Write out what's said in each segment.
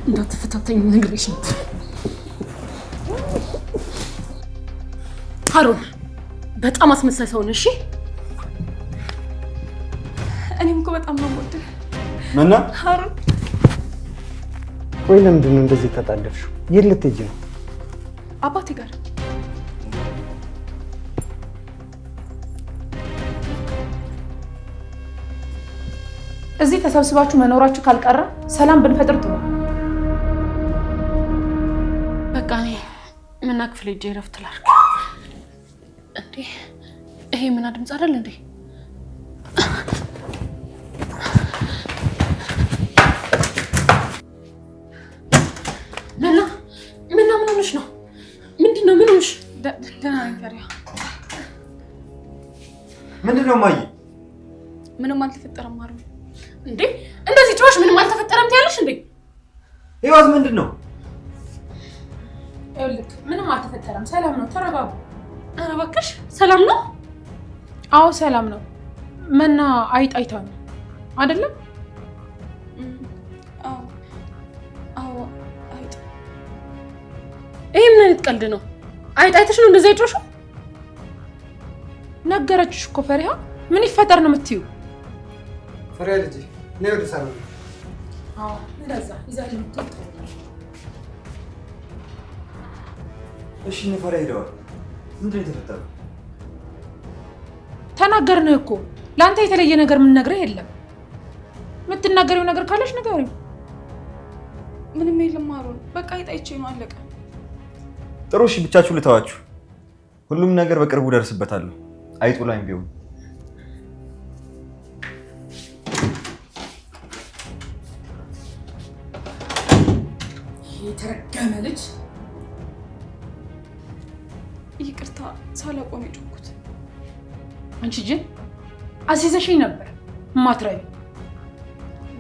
እንዳትፈታተኝ ነግሬሽ ነበር። ሃሩን በጣም አስመሳይ ሰው ነሽ። እኔም እኮ በጣም ነው የምወድህ። መና ሃሩን ቆይ ለምንድን ነው እንደዚህ ተጣደፍሽው? የት ልትሄጂ ነው? አባቴ ጋር። እዚህ ተሰብስባችሁ መኖራችሁ ካልቀረ ሰላም ብንፈጥር ጥሩ። በቃ እኔ ምና ክፍል ሄጄ እረፍት ላድርግ። እንዴ ይሄ ምና ድምፅ አይደል እንዴ? ምና ምን ሆነሽ ነው? ምንድን ነው? ምን ሆነሽ? ደህና ነኝ ፈሪያ። ምንድን ነው ማየ? ምንም አልተፈጠረም ማሩ። እንዴ እንደዚህ ጭራሽ ምንም አልተፈጠረም ትያለሽ እንዴ? ህይወት ምንድን ነው? ይኸውልህ ምንም አልተፈጠረም፣ ሰላም ነው። ተረጋጉ። ኧረ እባክሽ ሰላም ነው? አዎ ሰላም ነው። መና አይጣይታ ነው አይደለም? አዎ አይጥ። ይሄ ምን አይነት ቀልድ ነው? አይጣይተሽ ነው እንደዛ ይጮሽው? ነገረችሽ እኮ ፈሪሃ። ምን ይፈጠር ነው የምትዩ? ፈሪሃ ልጅ ነይ ወደ ሳሎን። አዎ እንደዛ ይዛልኝ ትጥጥ። እሺ ነው ፈሪሃ ሄደዋል። ምንድን ነው የተፈጠረው? ተናገርንህ እኮ። ለአንተ የተለየ ነገር ምን ነግረህ የለም። የምትናገሪው ነገር ካለሽ ንገሪው። ምንም የለም ማሩን። በቃ አይጣይቼ ነው አለቀ። ጥሩ እሺ፣ ብቻችሁ ልተዋችሁ። ሁሉም ነገር በቅርቡ ደርስበታለሁ። አይጡ ላይም ቢሆን የተረገመ ልጅ። ይቅርታ ሳላቆም የጮኩት። አንቺ ጅን አሲዘሽኝ ነበር ማትረቢ።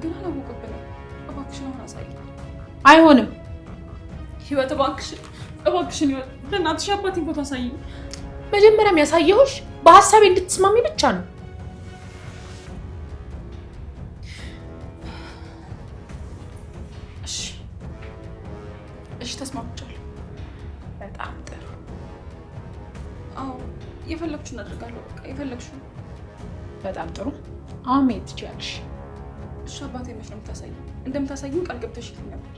ግን አላወቀብንም። እባክሽን አሁን አሳይ። አይሆንም ህይወት፣ እባክሽን ህይወት፣ ለእናትሽ አባቴን ፎቶ አሳይኝ። መጀመሪያም ያሳየሁሽ በሀሳቤ እንድትስማሚ ብቻ ነው። እሺ ተስማምቻለሁ። በጣም ጥሩ። አዎ የፈለግሽውን አደርጋለሁ። በቃ የፈለግሽውን። በጣም ጥሩ። አሁን መሄድ ትችያለሽ። እሺ አባቴ መች ነው የምታሳይኝ? እንደምታሳይኝ ቃል ገብተሽልኝ ነበር።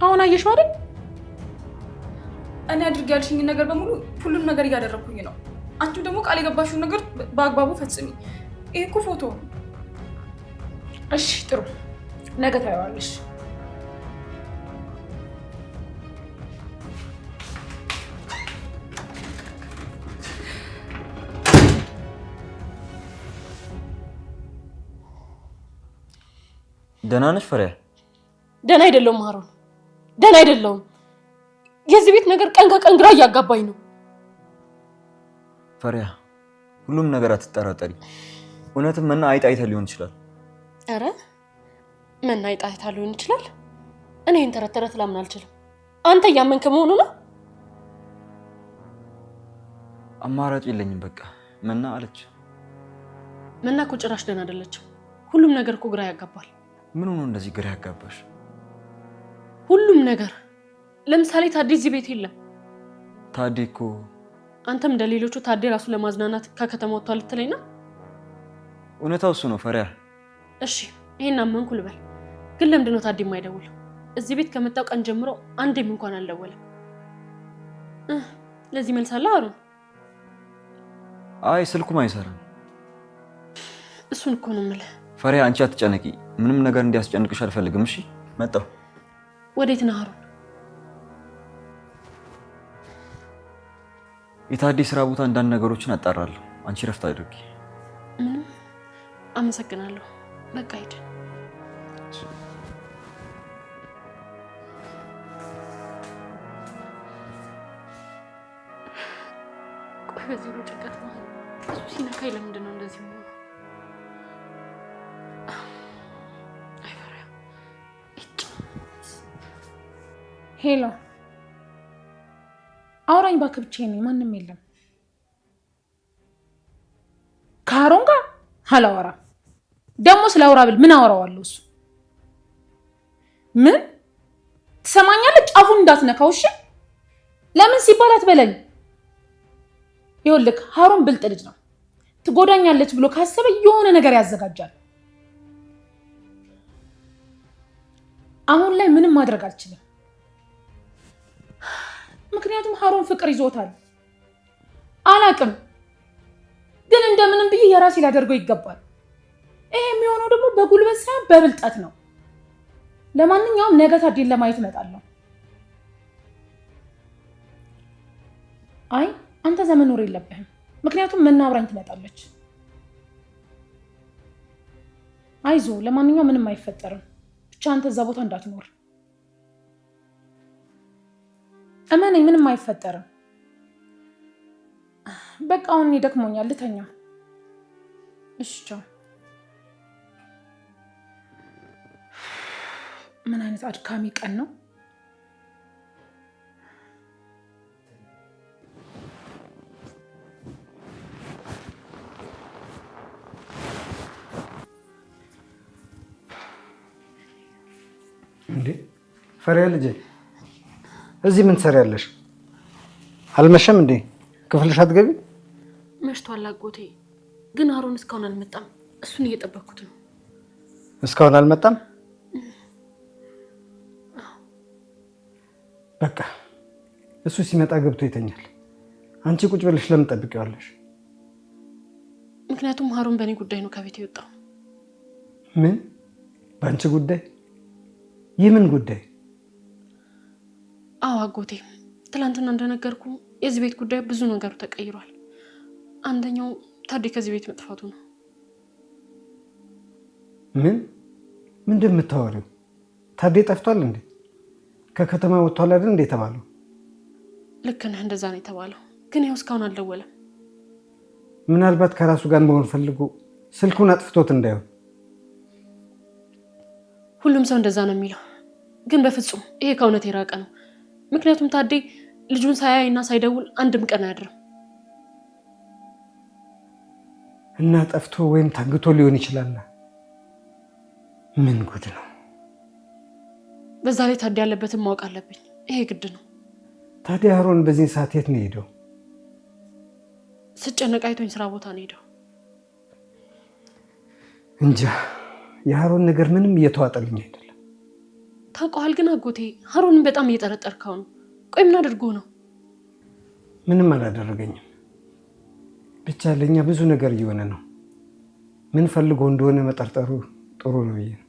አሁን አየሽው አይደል? እኔ አድርጌ ያልሽኝን ነገር በሙሉ ሁሉንም ነገር እያደረኩኝ ነው። አንቺም ደግሞ ቃል የገባሽውን ነገር በአግባቡ ፈጽሚ። ይሄ እኮ ፎቶ ነው። እሺ ጥሩ፣ ነገ ታየዋለሽ። ደህና ነሽ ፈሪሃ? ደህና አይደለሁም ሃሩን፣ ደህና አይደለሁም። የዚህ ቤት ነገር ቀን ከቀን ግራ እያጋባኝ ነው። ፈሪሃ ሁሉም ነገር አትጠራጠሪ። እውነትም መና አይጣይታ ሊሆን ይችላል። ኧረ መና አይጣይታ ሊሆን ይችላል? እኔ ይህን ተረት ተረት ላምን አልችልም። አንተ እያመንክ መሆኑ ነው? አማራጭ የለኝም። በቃ መና አለች። መና እኮ ጭራሽ ደህና አይደለችም። ሁሉም ነገር እኮ ግራ ያጋባል። ምን ሆኖ እንደዚህ ግራ ያጋባሽ? ሁሉም ነገር። ለምሳሌ ታዴ እዚህ ቤት የለም። ታዴ እኮ አንተም እንደሌሎቹ ታዴ ራሱ ለማዝናናት ከከተማ ወጥቷል ልትለኝ ነው? እውነታው እሱ ነው ፈሪሃ። እሺ ይሄን አመንኩ ልበል፣ ግን ለምንድን ነው ታዴ የማይደውለው? እዚህ ቤት ከመጣው ቀን ጀምሮ አንዴም እንኳን አልደወለም። ለዚህ መልሳለሁ ሃሩን። አይ ስልኩም አይሰራም። እሱን እኮ ነው የምልህ። ፈሪሃ አንቺ አትጨነቂ። ምንም ነገር እንዲያስጨንቅሽ አልፈልግም። እሺ መጣሁ። ወዴት ነህ ሃሩን? የታዴ ስራ ቦታ አንዳንድ ነገሮችን አጣራለሁ። አንቺ ረፍት አድርጊ። ምንም አመሰግናለሁ። በቃ ሂድ። ቆይ በዚህ ሁሉ ጭንቀት መሀል እሱ ሲነካኝ ለምንድን ነው እንደዚህ የሆነው? ሄሎ አውራኝ እባክህ፣ ብቻዬን ነኝ፣ ማንም የለም። ከሃሩን ጋር አላወራም። ደግሞ ስለ አውራ ብል ምን አወራዋለሁ? እሱ ምን ትሰማኛለህ? ጫፉን እንዳትነካው እሺ? ለምን ሲባል አትበለኝ። ይኸውልህ ሀሩን ብልጥ ልጅ ነው። ትጎዳኛለች ብሎ ካሰበ የሆነ ነገር ያዘጋጃል። አሁን ላይ ምንም ማድረግ አልችልም። ምክንያቱም ሀሩን ፍቅር ይዞታል። አላቅም ግን እንደምንም ብዬ የራሴ ላደርገው ይገባል። ይሄ የሚሆነው ደግሞ በጉልበት ሳይሆን በብልጠት ነው። ለማንኛውም ነገ ታዴን ለማየት እመጣለሁ። አይ አንተ እዛ መኖር የለብህም። ምክንያቱም መናብራኝ ትመጣለች። አይዞ ለማንኛውም ምንም አይፈጠርም። ብቻ አንተ እዛ ቦታ እንዳትኖር እመነኝ። ምንም አይፈጠርም። በቃ አሁን እኔ ደክሞኛል፣ ልተኛ። እሺ ቻው። ምን አይነት አድካሚ ቀን ነው። እንዴ ፈሪያ ልጄ፣ እዚህ ምን ትሰሪያለሽ? አልመሸም እንዴ? ክፍልሽ አትገቢ? መሽቷል አጎቴ፣ ግን ሀሩን እስካሁን አልመጣም። እሱን እየጠበኩት ነው። እስካሁን አልመጣም? በቃ እሱ ሲመጣ ገብቶ ይተኛል። አንቺ ቁጭ ብለሽ ለምን ጠብቂዋለሽ? ምክንያቱም ሀሩን በእኔ ጉዳይ ነው ከቤት የወጣው። ምን? በአንቺ ጉዳይ? የምን ጉዳይ? አዎ አጎቴ፣ ትላንትና እንደነገርኩ የዚህ ቤት ጉዳይ ብዙ ነገሩ ተቀይሯል። አንደኛው ታዴ ከዚህ ቤት መጥፋቱ ነው። ምን እንደምታወሪው? ታዴ ጠፍቷል እንዴ? ከከተማ ወጥቷል አይደል እንዴ የተባለው? ልክ ነህ፣ እንደዛ ነው የተባለው። ግን ይኸው እስካሁን አልደወለም። ምናልባት ከራሱ ጋር መሆን ፈልጎ ስልኩን አጥፍቶት እንዳይሆን። ሁሉም ሰው እንደዛ ነው የሚለው፣ ግን በፍጹም ይሄ ከእውነት የራቀ ነው። ምክንያቱም ታዴ ልጁን ሳያይ እና ሳይደውል አንድም ቀን አያድርም። እና ጠፍቶ ወይም ታግቶ ሊሆን ይችላል። ምን ጉድ ነው! በዛ ላይ ታዴ ያለበትን ማወቅ አለብኝ። ይሄ ግድ ነው። ታዲያ ሀሩን በዚህ ሰዓት የት ነው ሄደው? ስጨነቅ አይቶኝ ስራ ቦታ ነው ሄደው። እንጃ፣ የሀሩን ነገር ምንም እየተዋጠልኝ አይደለም። ታውቀዋል ግን አጎቴ፣ ሀሩንን በጣም እየጠረጠርከው ነው። ቆይ ምን አድርጎ ነው? ምንም አላደረገኝም። ብቻ ለእኛ ብዙ ነገር እየሆነ ነው። ምን ፈልጎ እንደሆነ መጠርጠሩ ጥሩ ነው ብዬ ነው።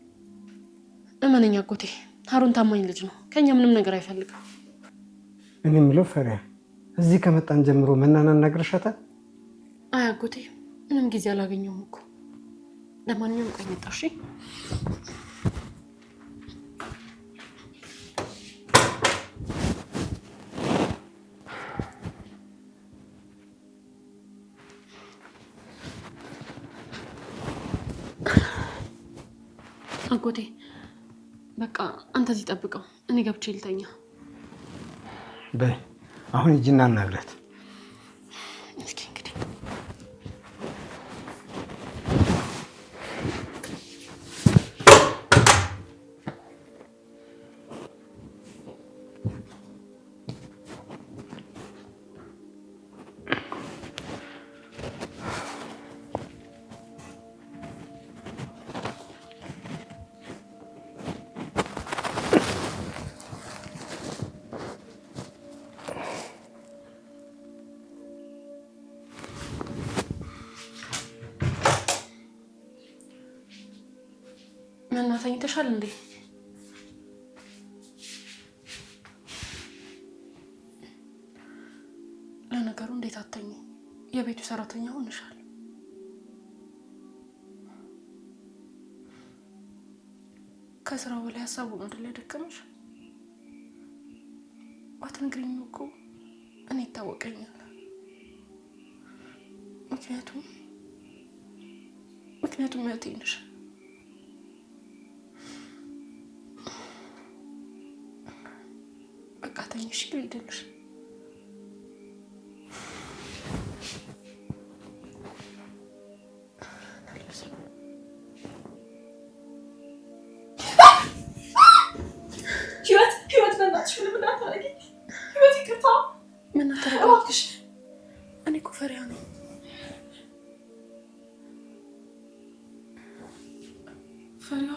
እመነኛ አጎቴ፣ ሀሩን ታማኝ ልጅ ነው። ከኛ ምንም ነገር አይፈልግም። እኔ የምለው ፈሪያ፣ እዚህ ከመጣን ጀምሮ መናን አናግረሻታል? አይ አጎቴ፣ ምንም ጊዜ አላገኘውም እኮ። ለማንኛውም ቆይ መጣ። እሺ አጎቴ፣ በቃ አንተ እዚህ ጠብቀው፣ እኔ ገብቼ ልተኛ። በይ አሁን ሂጂና እናግራት። እስኪ እንግዲህ ተኝተሻል እንዴ? ለነገሩ እንዴት አተኝ? የቤቱ ሰራተኛ ሆነሻል። ከስራው በላይ ሀሳቡ ነው አይደል ያደከመሽ? ባትነግሪኝም እኮ እኔ ይታወቀኛል። ምክንያቱም እህቴ ነሽ። በቃ ተኝሽ፣ ልሂድልሽ። ፈሪያ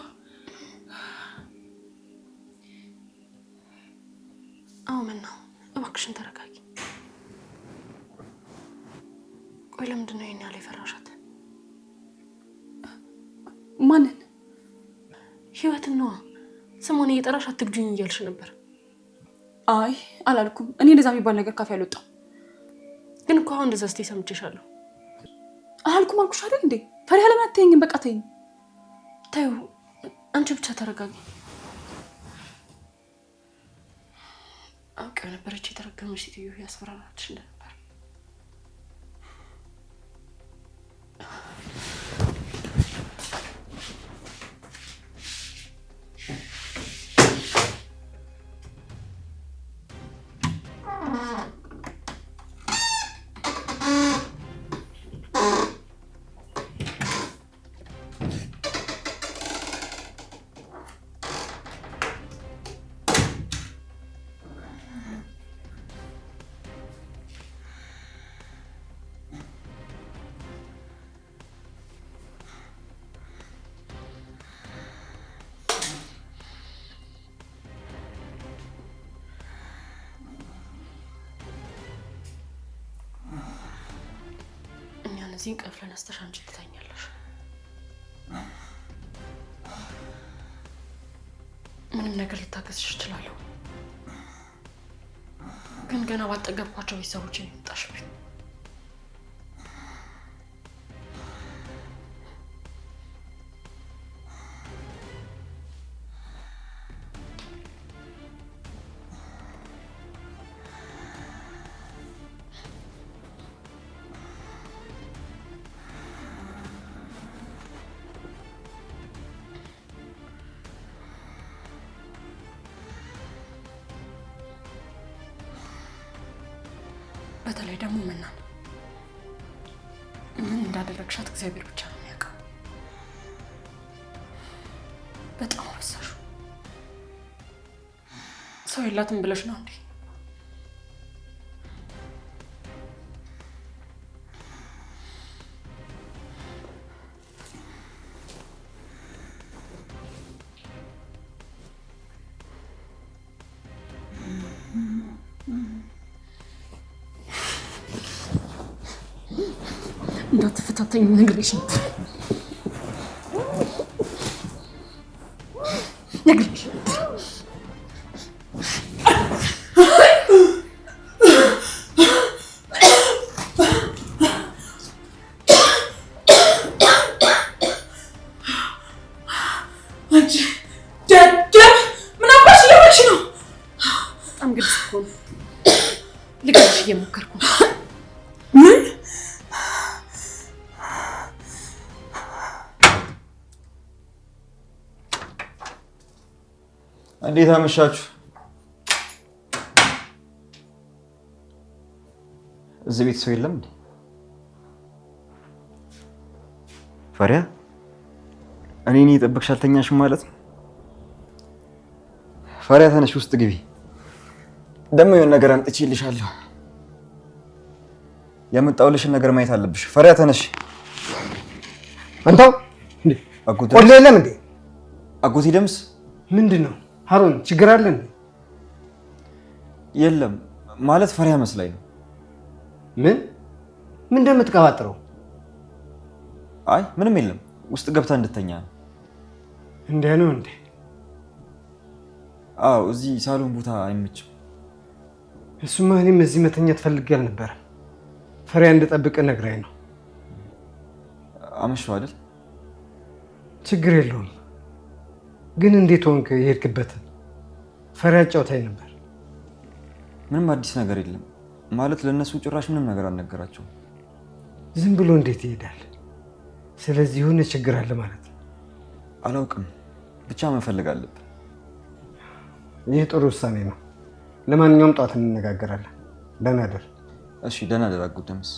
ምን ነው? እባክሽን ተረጋጊ። ቆይ ለምንድን ነው ይሄን ያህል የፈራሻት? ማንን? ህይወትን ነዋ። ስሟን እየጠራሽ አትግጂኝ እያልሽ ነበር። አይ አላልኩም። እኔ እንደዛ የሚባል ነገር ካፌ አልወጣም። ግን እኮ አሁን እንደዛ ስትይ ሰምቼሻለሁ። አላልኩም አልኩሽ አይደል እንዴ? ፈሪያ ለምን አትይኝም? በቃ ተይኝ። ተይው፣ አንቺ ብቻ ተረጋጊ። አውቄው ነበረች የተረገመች ሴትዮ ያስፈራራችሽ እንደነበር። እዚህን ቀፍለን አስተሽ አንቺ ትተኛለሽ። ምንም ነገር ልታገዝሽ እችላለሁ፣ ግን ገና ባጠገብኳቸው ቤተሰቦቼ ነው የመጣሽብኝ። በተለይ ደግሞ መናን ምን እንዳደረግሻት እግዚአብሔር ብቻ ነው የሚያውቀው። በጣም አበሳሹ። ሰው የላትም ብለሽ ነው እንዴ? እንዳትፈታተኝ ነግሬሽ ነበር። አንቺ ደደብ ምን አባሽ ለምንሽ ነው? በጣም ግልጽ እኮ ነው። ልገርሽ እየሞከርኩ ነው። ምን? እንዴት አመሻችሁ? እዚህ ቤት ሰው የለም እንዴ? ፈሪያ እኔን እየጠበቅሽ አልተኛሽም ማለት ነው? ፈሪያ ተነሽ፣ ውስጥ ግቢ። ደግሞ የሆነ ነገር አምጥቼልሻለሁ። ያመጣሁልሽን ነገር ማየት አለብሽ። ፈሪያ ተነሽ። አንተው እንዴ ቆሌ የለም እንዴ? አጎቴ ደምስ ምንድን ነው? ሀሩን ችግር አለ እንዴ? የለም ማለት ፈሪያ መስላኝ ነው። ምን እንደምትቀባጥረው? አይ ምንም የለም። ውስጥ ገብታ እንድተኛ ነው። እንዴ ነው እንዴ? አዎ እዚህ ሳሎን ቦታ አይመችም። እሱማ እኔም እዚህ መተኛት ፈልጌ አልነበረም። ፈሪያ እንድጠብቅ ነግራኝ ነው። አመሸው አይደል? ችግር የለውም። ግን እንዴት ሆንክ የሄድክበትን? ፈሪያ ጫውታኝ ነበር። ምንም አዲስ ነገር የለም ማለት ለነሱ ጭራሽ ምንም ነገር አልነገራቸውም። ዝም ብሎ እንዴት ይሄዳል? ስለዚህ የሆነ ችግር አለ ማለት ነው። አላውቅም፣ ብቻ መፈለግ አለብን። ይህ ጥሩ ውሳኔ ነው። ለማንኛውም ጧት እንነጋገራለን። ደህና ደር። እሺ ደህና ደር አጎት ደምስ።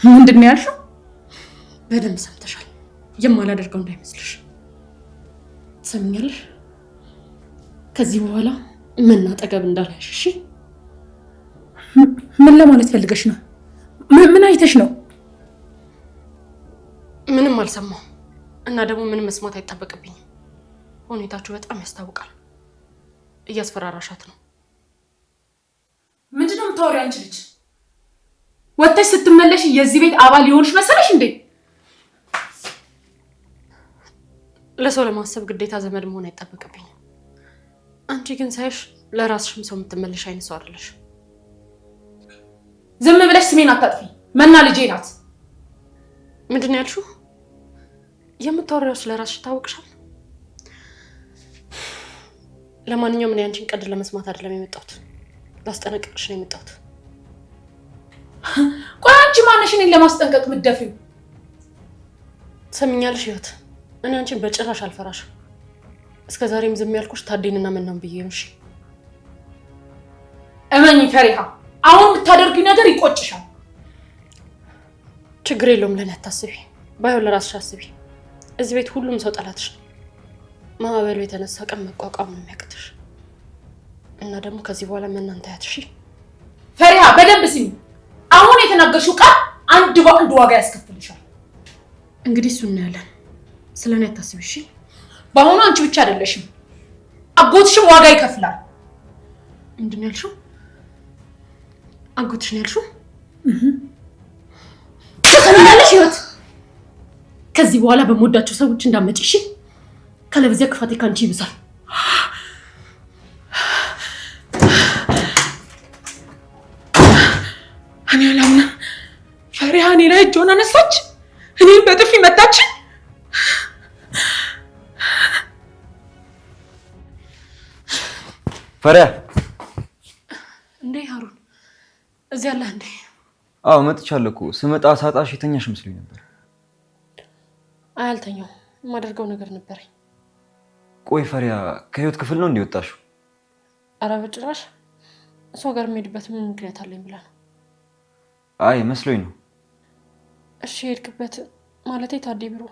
ምንድን ነው ያልሽው? በደንብ ሰምተሻል። የማላደርገው እንዳይመስልሽ። ትሰምኛለሽ? ከዚህ በኋላ ምን አጠገብ እንዳላይሽ እሺ? ምን ለማለት ፈልገሽ ነው? ምን አይተሽ ነው? ምንም አልሰማሁም እና ደግሞ ምንም መስማት አይጠበቅብኝም። ሁኔታችሁ በጣም ያስታውቃል። እያስፈራራሻት ነው። ምንድነው የምታወሪው አንቺ ልጅ? ወጥተሽ ስትመለሽ የዚህ ቤት አባል ሊሆንሽ መሰለሽ እንዴ? ለሰው ለማሰብ ግዴታ ዘመድ መሆን አይጠበቅብኝም። አንቺ ግን ሳይሽ ለራስሽም ሰው የምትመለሽ አይነት ሰው አይደለሽ። ዝም ብለሽ ስሜን አታጥፊ። መና ልጄ ናት። ምንድን ነው ያልሽው? የምታወሪው ስለራስሽ ታውቅሻል። ለማንኛውም እኔ አንቺን ቀድ ለመስማት አይደለም የመጣሁት፣ ላስጠነቅቅሽ ነው የመጣሁት። ቆይ አንቺ ማነሽ እኔን ለማስጠንቀቅ የምትደፊው? ትሰሚኛለሽ ህይወት፣ እኔ አንቺን በጭራሽ አልፈራሽም። እስከ ዛሬም ዝም ያልኩሽ ታዴንና መናን ብዬ ነው። እሺ እመኚ ፈሪሃ፣ አሁን የምታደርጊው ነገር ይቆጭሻል። ችግር የለውም፣ ለኔ አታስቢ። ባይሆን ለራስሽ አስቢ። እዚህ ቤት ሁሉም ሰው ጠላትሽ ነው። ማዕበሉ የተነሳ ቀን መቋቋም ነው የሚያቅትሽ። እና ደግሞ ከዚህ በኋላ መናን ታያት። እሺ ፈሪሃ፣ በደንብ ስሚ። አሁን የተናገርሽው ቃል አንድ በአንድ ዋጋ ያስከፍልሻል። እንግዲህ እሱ እናያለን። ስለኔ አታስቢ እሺ። በአሁኑ አንቺ ብቻ አይደለሽም፣ አጎትሽም ዋጋ ይከፍላል። ምንድን ነው ያልሽው? አጎትሽ ነው ያልሽው? ትሰሚኛለሽ ህይወት፣ ከዚህ በኋላ በምወዳቸው ሰዎች እንዳትመጪ እሺ። ካለበዚያ ክፋቴ ካንቺ ይብሳል። እኔ አላምንም። ፈሪሃ እኔ ላይ እጇን አነሳች፣ እኔን በጥፊ መታች። ፈሪያ እንዴ ሀሩን፣ እዚህ አለህ እንዴ? አዎ መጥቻለሁ እኮ። ስመጣ ሳጣሽ የተኛሽ መስሎኝ ነበር። አያልተኛው የማደርገው ነገር ነበረኝ። ቆይ ፈሪያ፣ ከህይወት ክፍል ነው እንዲወጣሽው? ኧረ በጭራሽ። እሷ ጋር የምሄድበት ምን ምክንያት አለኝ ብላ ነው? አይ መስሎኝ ነው። እሺ የሄድክበት ማለቴ ታዴ ቢሮ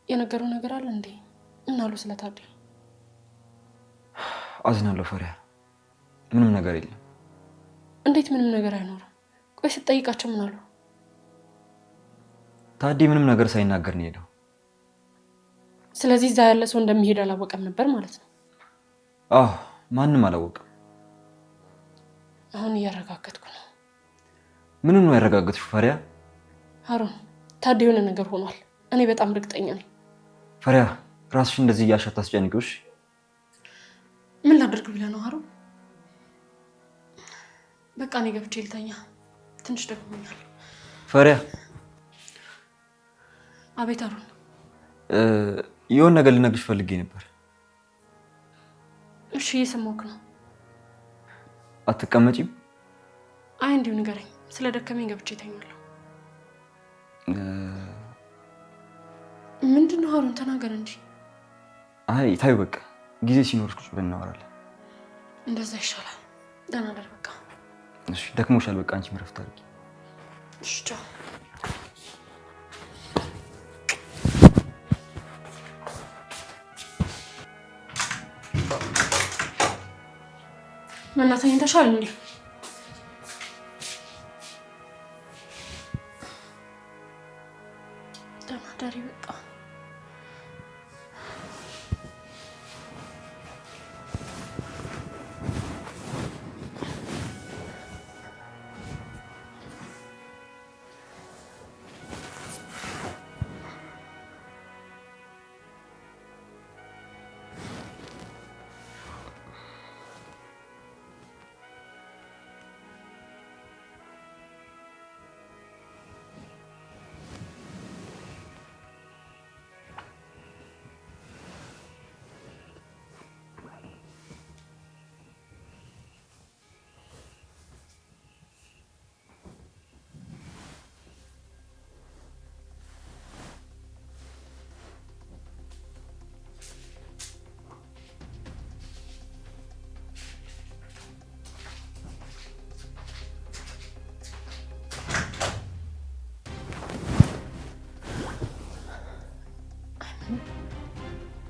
የነገረው ነገር አለ እንዴ? ምን አሉ ስለ ታዴ? አዝናለሁ ፈሪያ፣ ምንም ነገር የለም። እንዴት ምንም ነገር አይኖርም? ቆይ ስትጠይቃቸው ምን አሉ? ታዴ ምንም ነገር ሳይናገር ነው የሄደው። ስለዚህ እዛ ያለ ሰው እንደሚሄድ አላወቀም ነበር ማለት ነው? አዎ ማንም አላወቀም። አሁን እያረጋገጥኩ ነው። ምንም ነው ያረጋገጥሽው ፈሪያ? ሀሩን፣ ታዴ የሆነ ነገር ሆኗል። እኔ በጣም እርግጠኛ ነኝ። ፈሪያ፣ ራስሽ እንደዚህ እያልሽ አታስጨንቂውሽ። ምን ላድርግ ብለህ ነው ሀሩን? በቃ እኔ ገብቼ ልተኛ፣ ትንሽ ደክሞኛል። ፈሪያ። አቤት ሀሩን። የሆነ ነገር ልነግርሽ ፈልጌ ነበር። እሺ እየሰማሁህ ነው። አትቀመጪም? አይ እንዲሁ ንገረኝ። ስለ ደከመኝ ገብቼ እተኛለሁ። ምንድን ነው ሀሩን? ተናገር እንጂ። አይ ታዩ፣ በቃ ጊዜ ሲኖርሽ ቁጭ ብለን እናወራለን። እንደዛ ይሻላል። ደህና ደር በቃ። እሺ ደክሞሻል፣ በቃ አንቺ እረፍት አድርጊ። እሺ ቻው። መናተኝ ተሻለ እንዴ? ደህና ደሪ በቃ።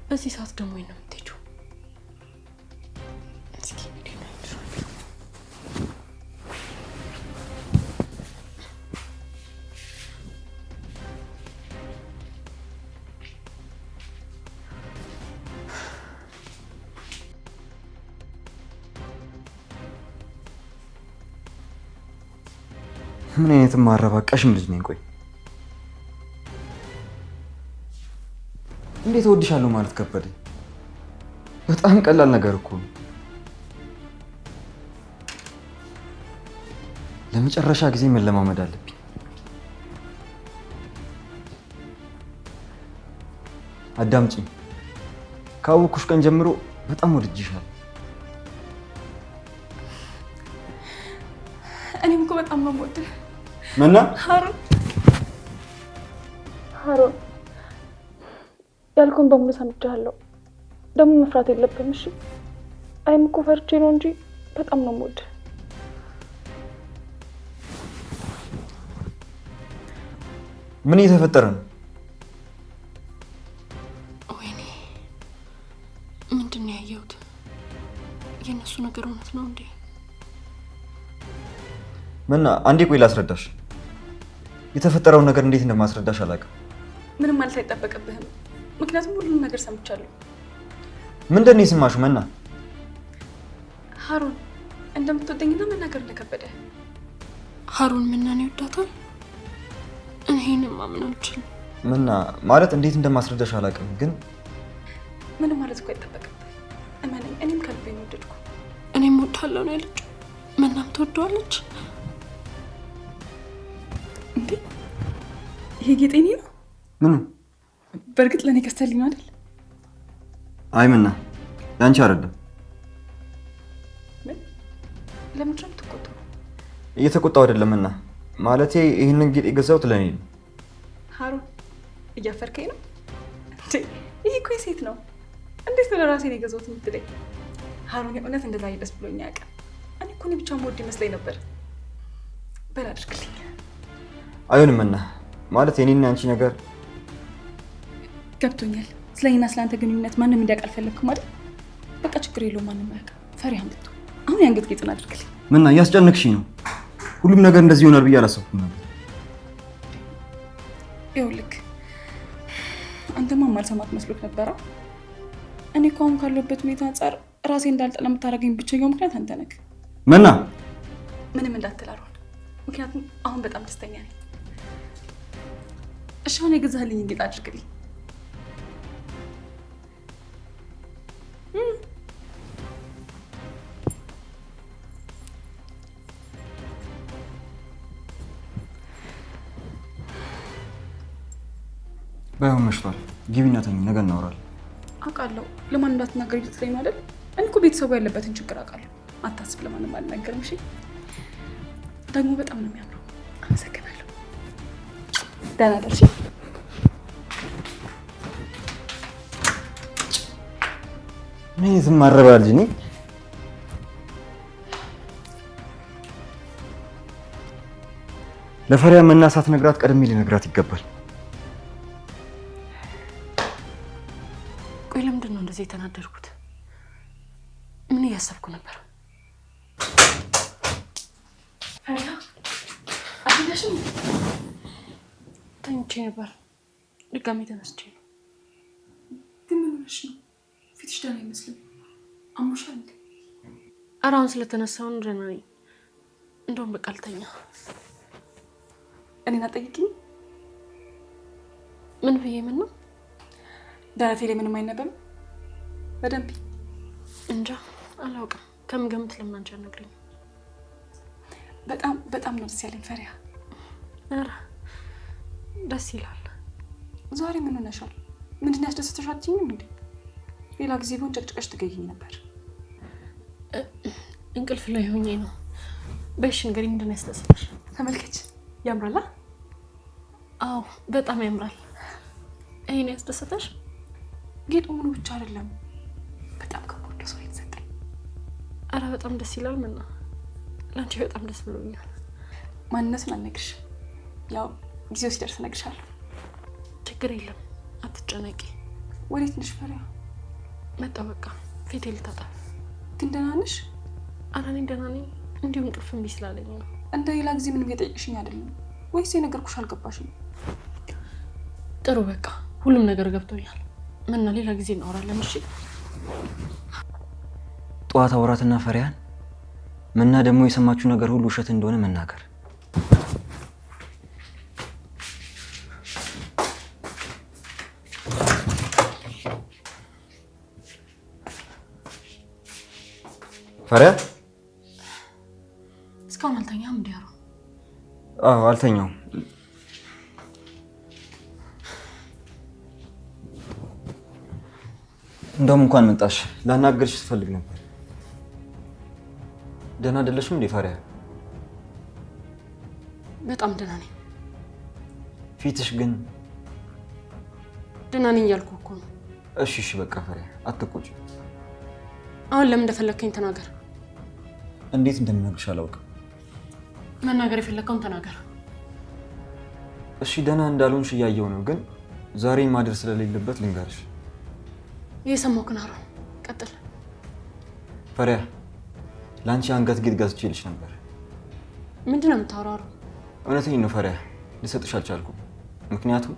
በዚህ ሰዓት ደግሞ ነው የምትሄጂው? እስኪ ምን አይነት ማረባቀሽም ልጅ ነኝ? ቆይ እንዴት እወድሻለሁ ማለት ከበደኝ? በጣም ቀላል ነገር እኮ ነው። ለመጨረሻ ጊዜ መለማመድ አለብኝ። አዳምጪኝ። ካወኩሽ ቀን ጀምሮ በጣም ወድጄሻለሁ። እኔም እኮ በጣም ነው የምወድህ። መና ሀሩን ያልኩህን በሙሉ ሰምቻለሁ። ደግሞ መፍራት የለብህም እሺ? እኔም እኮ ፈርቼ ነው እንጂ በጣም ነው የምወድህ። ምን እየተፈጠረ ነው? ወይኔ ምንድን ነው ያየሁት? የእነሱ ነገር እውነት ነው እንዴ? መና አንዴ ቆይ ላስረዳሽ። የተፈጠረውን ነገር እንዴት እንደማስረዳሽ አላውቅም። ምንም ማለት አይጠበቅብህም፣ ምክንያቱም ሁሉንም ነገር ሰምቻለሁ። ምንድን ነው የሰማሽው? መና ሀሩን እንደምትወደኝና መናገር እንደከበደ። ሀሩን ምናን ይወዳታል? ይሄንን ማመን አልችልም። መና ማለት እንዴት እንደማስረዳሽ አላውቅም፣ ግን ምንም ማለት እኮ አይጠበቅብህ። እመነኝ፣ እኔም ከልቤ ነው የወደድኩ። እኔም እወዳለሁ ነው ያለችው። መናም ትወደዋለች። እንዴ ይሄ ጌጤኔ ነው? ምኑ? በእርግጥ ለእኔ ገዝተህልኝ አይደል? አይ መና ያንቺ አይደለም። ለምን ነው የምትቆጣው? እየተቆጣው አይደለም መና፣ ማለቴ ይህንን ጌጥ የገዛሁት ለእኔ ነው። ሀሩን እያፈርከኝ ነው እንዴ? ይሄ እኮ የሴት ነው። እንዴት ነው ለራሴ ነው የገዛሁት የምትለኝ? ሀሩን የእውነት እንደዛ ደስ ብሎኝ አያውቅም። እኔ እኮ ብቻ የምወድ ይመስለኝ ነበር። በል አድርግልኝ። አይሆንም መና፣ ማለት የኔና አንቺ ነገር ገብቶኛል። ስለኔና ስለአንተ ግንኙነት ማንም እንዲያውቅ አልፈለግኩም አይደል? በቃ ችግር የለውም፣ ማንም አያውቅም። ፈሪሃን ብትሆን አሁን የአንገት ጌጥን አድርግልኝ። መና እያስጨነቅሽኝ ነው። ሁሉም ነገር እንደዚህ ይሆናል ብዬ አላሰብኩም ነበር። ይኸውልህ አንተማ ማልሰማት መስሎት ነበረ። እኔ እኮ አሁን ካለሁበት ሁኔታ አንጻር ራሴ እንዳልጠላ የምታደርገኝ ብቸኛው ምክንያት አንተ ነህ። መና ምንም እንዳትል አልሆን፣ ምክንያቱም አሁን በጣም ደስተኛ ነኝ። እሺ አሁን የገዛህልኝ ጌጥ አድርግልኝ። ባይሆን መሽቷል። ግቢና ተኝ፣ ነገ እናወራለን። አውቃለሁ ለማን እንዳትናገር ልትለኝ ነው አይደል? እኔ እኮ ቤተሰቡ ያለበትን ችግር አውቃለሁ። አታስብ፣ ለማንም አልናገርም። እሺ ደግሞ በጣም ነው የሚያምረው። አመሰግናለሁ። ደህና ደርሽ። ምን የትማረባ ልጅ ነኝ። ለፈሪያ መናሳት ነግራት ቀድሜ ሊነግራት ይገባል። ቆይ ለምንድን ነው እንደዚህ የተናደድኩት? ምን እያሰብኩ ነበር? ፈሪያ አትደሽም? ተኝቼ ነበር፣ ድጋሜ ተነስቼ ነው። ግን ምን ሆነሽ ነው? ፊትሽ ደህና አይመስልም። አሞሻል እንዴ? ኧረ አሁን ስለተነሳሁ ደህና ነኝ። እንደውም በቃ ልተኛ። እኔን አትጠይቂኝ? ምን ብዬ? ምን ነው ደረቴ ላይ ምንም አይነበብም? በደንብ እንጃ አላውቅም። ከምገምት ለምን አንቺ አትነግሪኝም? በጣም በጣም ነው ደስ ያለኝ ፈሪያ። ኧረ ደስ ይላል። ዛሬ ምን ሆነሻል? ምንድን ያስደስተሽ አትይኝም እንዴ? ሌላ ጊዜ ቢሆን ጨቅጭቀሽ ትገይኝ ነበር። እንቅልፍ ላይ ሆኜ ነው። በይሽ ንገሪኝ፣ ምንድን ያስደስተሽ? ተመልከች፣ ያምራላ? አዎ በጣም ያምራል። ይሄን ያስደስተሽ? ጌጡ ምኑ ብቻ አይደለም፣ በጣም ከወደው ሰው የተሰጠኝ። ኧረ በጣም ደስ ይላል። ምን ነው ለአንቺ በጣም ደስ ብሎኛል። ማንነቱን አልነግርሽም፣ ያው ጊዜው ሲደርስ እነግርሻለሁ። ችግር የለም፣ አትጨነቂ። ወዴት ነሽ ፈሪያ? መጣሁ በቃ ፊቴ ልታጠብ። ግን ደህና ነሽ? ኧረ እኔ ደህና ነኝ። እንዲሁ እንቅልፍ እምቢ ስላለኝ ነው። እንደ ሌላ ጊዜ ምንም የጠየቅሽኝ አይደለም ወይስ የነገርኩሽ አልገባሽም? ጥሩ በቃ ሁሉም ነገር ገብቶኛል። ምነው ሌላ ጊዜ እናወራለን እሺ? ጠዋት አውራትና ፈሪያን ምና ደግሞ የሰማችሁ ነገር ሁሉ ውሸት እንደሆነ መናገር። ፈሪያ እስካሁን አልተኛም እንዴ? አዎ አልተኛውም። እንደውም እንኳን መጣሽ። ላናገርሽ ትፈልግ ነበር። ደህና አይደለሽም እንዴ ፈሪያ? በጣም ደህና ነኝ። ፊትሽ ግን ደህና ነኝ እያልኩ እኮ ነው። እሺ በቃ ፈሪያ አትቆጪ። አሁን ለምን እንደፈለከኝ ተናገር። እንዴት እንደምነግርሽ አላውቅም። መናገር የፈለከውን ተናገር። እሺ ደህና እንዳልሆንሽ እያየሁ ነው፣ ግን ዛሬ ማደር ስለሌለበት ልንገርሽ። እየሰማሁህ ነው። ቀጥል። ፈሪያ ላንቺ አንገት ጌጥ ገዝቼልሽ ነበር። ምንድን ነው የምታወራው? እውነቴን ነው ፈሪያ፣ ልሰጥሽ አልቻልኩም። ምክንያቱም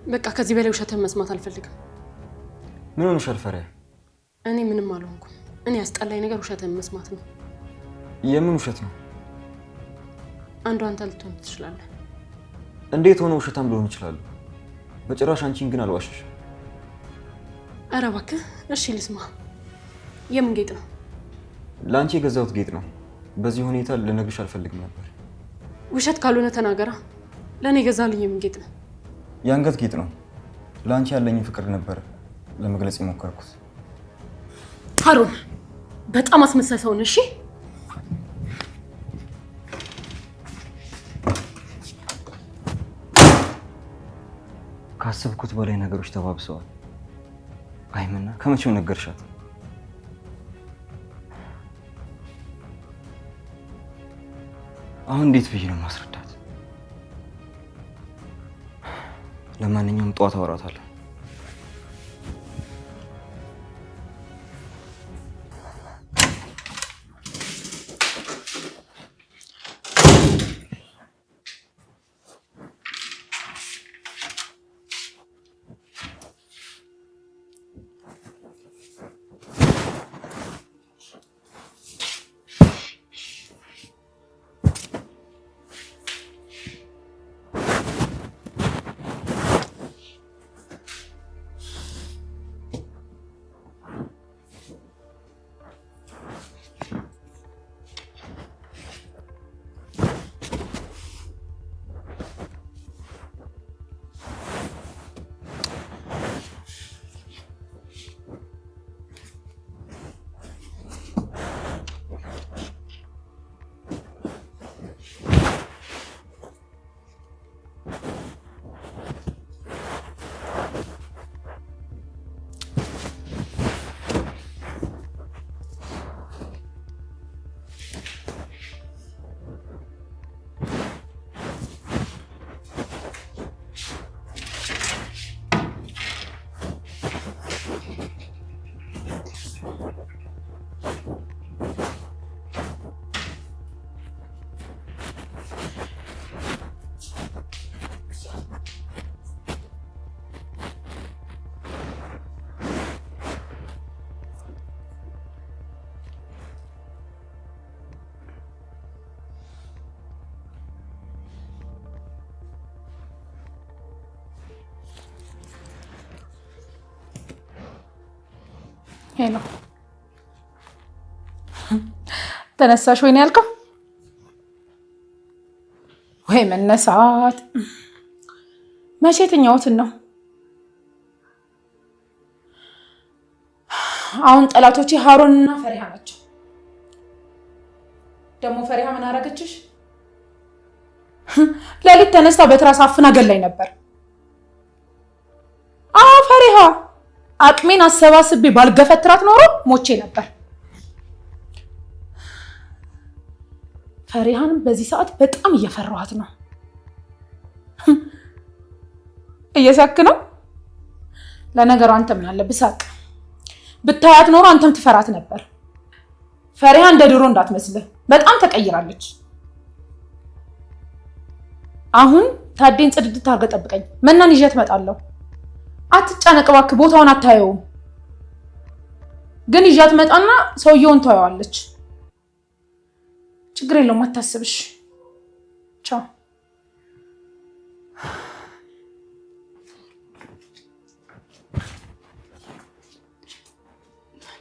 በቃ ከዚህ በላይ ውሸትህን መስማት አልፈልግም። ምን ሆነሻል ፈሪያ? እኔ ምንም አልሆንኩም። እኔ ያስጠላኝ ነገር ውሸትህን መስማት ነው። የምን ውሸት ነው? አንዱ አንተ ልትሆን ትችላለህ። እንዴት ሆነ ውሸታም ልሆን ይችላል? በጭራሽ አንቺን ግን አልዋሽሽም። ኧረ እባክህ እሺ ልስማ። የምን ጌጥ ነው? ላንቺ የገዛሁት ጌጥ ነው። በዚህ ሁኔታ ልነግርሽ አልፈልግም ነበር። ውሸት ካልሆነ ተናገራ። ለኔ የገዛልኝ የምን ጌጥ ነው? የአንገት ጌጥ ነው። ላንቺ ያለኝ ፍቅር ነበር ለመግለጽ የሞከርኩት። ሃሩን በጣም አስመሳይ ሰው ነሽ። እሺ ካሰብኩት በላይ ነገሮች ተባብሰዋል። አይምና ከመቼው ነገርሻት? አሁን እንዴት ብዬ ነው ማስረዳት? ለማንኛውም ጠዋት አወራታለሁ። ሄሎ ተነሳሽ ወይ ነው ያልከው? ወይ መነሳት መቼ ተኛውትን ነው? አሁን ጠላቶቼ ሃሩንና ፈሪሃ ናቸው። ደግሞ ፈሪሃ ምን አረገችሽ? ለሊት ተነስታ በትራስ አፍና ገላኝ ነበር። ፈሪሃ አቅሜን አሰባስቤ ባልገፈትራት ኖሮ ሞቼ ነበር። ፈሪሃንም በዚህ ሰዓት በጣም እየፈራኋት ነው። እየሳክ ነው? ለነገሩ አንተ ምን አለብህ ሳቅ። ብታያት ኖሮ አንተም ትፈራት ነበር። ፈሪሃ እንደ ድሮ እንዳትመስልህ፣ በጣም ተቀይራለች። አሁን ታዴን ጽድት አድርገህ ጠብቀኝ። መናን ይዤ እመጣለሁ። አትጨነቅ እባክህ፣ ቦታውን አታየውም። ግን ይዣት መጣና ሰውየውን ታየዋለች። ችግር የለውም አታስብሽ። ቻው።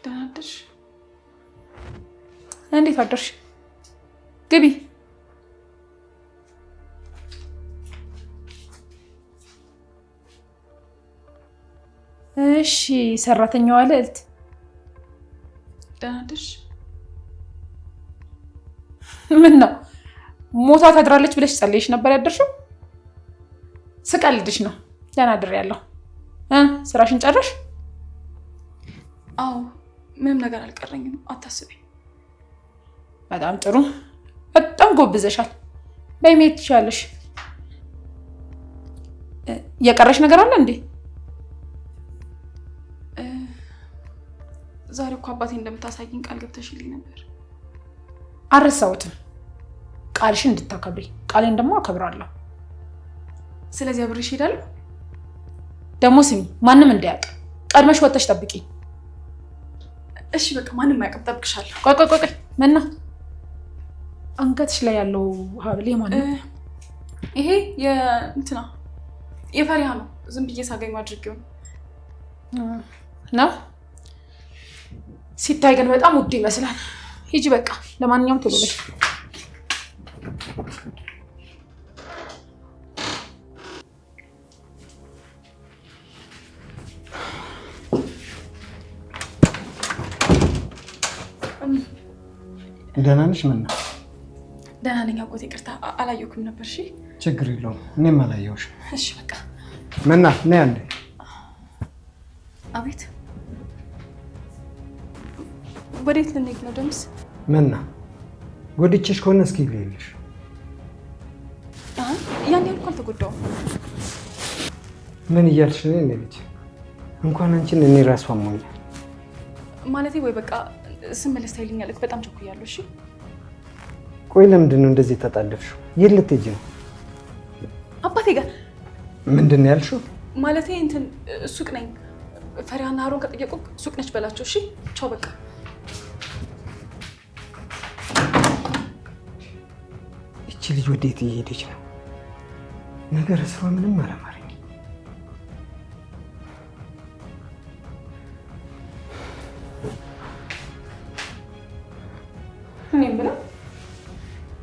ደህና አደርሽ? እንዴት አደርሽ? ግቢ። እሺ ሰራተኛዋ ልዕልት ደህና አደርሽ? ምን ነው ሞታ ታድራለች ብለሽ ጸልየሽ ነበር ያደርሽው? ስቀልድሽ ነው። ደህና አድሬያለሁ። ስራሽን ጨረሽ? አዎ ምንም ነገር አልቀረኝም፣ አታስቢ። በጣም ጥሩ፣ በጣም ጎብዘሻል። በይ መሄድ ትችያለሽ። የቀረሽ ነገር አለ እንዴ? ዛሬ እኮ አባቴ እንደምታሳይኝ ቃል ገብተሽልኝ ነበር። አልረሳሁትም። ቃልሽን እንድታከብሪ፣ ቃሌን ደግሞ አከብራለሁ። ስለዚህ አብሬሽ እሄዳለሁ። ደግሞ ስሚ፣ ማንም እንዳያውቅ ቀድመሽ ወጥተሽ ጠብቂ። እሺ በቃ ማንም አያውቅም፣ ጠብቅሻለሁ። ቆይ መና፣ አንገትሽ ላይ ያለው ሀብል የማን ነው? ይሄ የእንትና የፈሪሃ ነው። ዝም ብዬ ሳገኝ አድርጌው ነው። ሲታይ ግን በጣም ውድ ይመስላል። ሂጂ በቃ። ለማንኛውም ቶሎ በይ። ደህና ነሽ መና? ደህና ነኝ አጎቴ። ይቅርታ አላየኩም ነበር። እሺ ችግር የለውም። እኔም አላየሁሽም። እሺ በቃ መና ነይ አንዴ። አቤት። ወዴት ልንሄድ ነው ደምስ? መና ጎድቼሽ ከሆነ እስኪ ልይልሽ። ያን ያልኩ አልተጎዳውም። ምን እያልሽ ነው? እኔ ልጅ እንኳን አንቺን እኔ ራሱ አሞኛል። ማለቴ ወይ በቃ ስመለስ ታይልኛለህ። በጣም ቸኩያለሁ። እሺ ቆይ ለምንድን ነው እንደዚህ ተጣደፍሽው? የት ልትሄጂ ነው? አባቴ ጋር። ምንድን ነው ያልሽው? ማለቴ እንትን ሱቅ ነኝ። ፈሪሃና አሮን ከጠየቁ ሱቅ ነች በላቸው። እሺ ቻው በቃ። እቺ ልጅ ወዴት እየሄደች ነው? ነገር ስሯ ምንም አላማረኝ። እኔም ብለው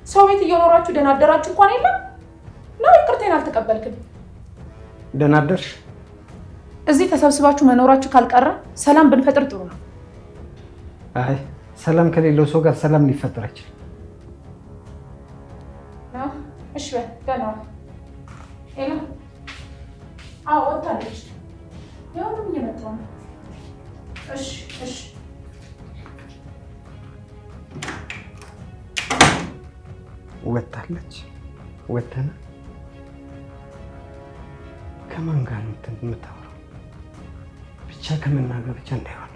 ሰው ቤት እየኖራችሁ ደህና አደራችሁ እንኳን የለም ነው? ይቅርታዬን አልተቀበልክም? ደህና አደርሽ? እዚህ ተሰብስባችሁ መኖራችሁ ካልቀረ ሰላም ብንፈጥር ጥሩ ነው። አይ ሰላም ከሌለው ሰው ጋር ሰላም ሊፈጠር አይችልም። እሺ በል ደህና ኤላ። አዎ ወጣለች። ያውም እየመጣ ነው። እሺ ወጣለች። ወተና ከማን ጋር ነው የምታወራው? ብቻ ከመናገር ብቻ እንዳይሆን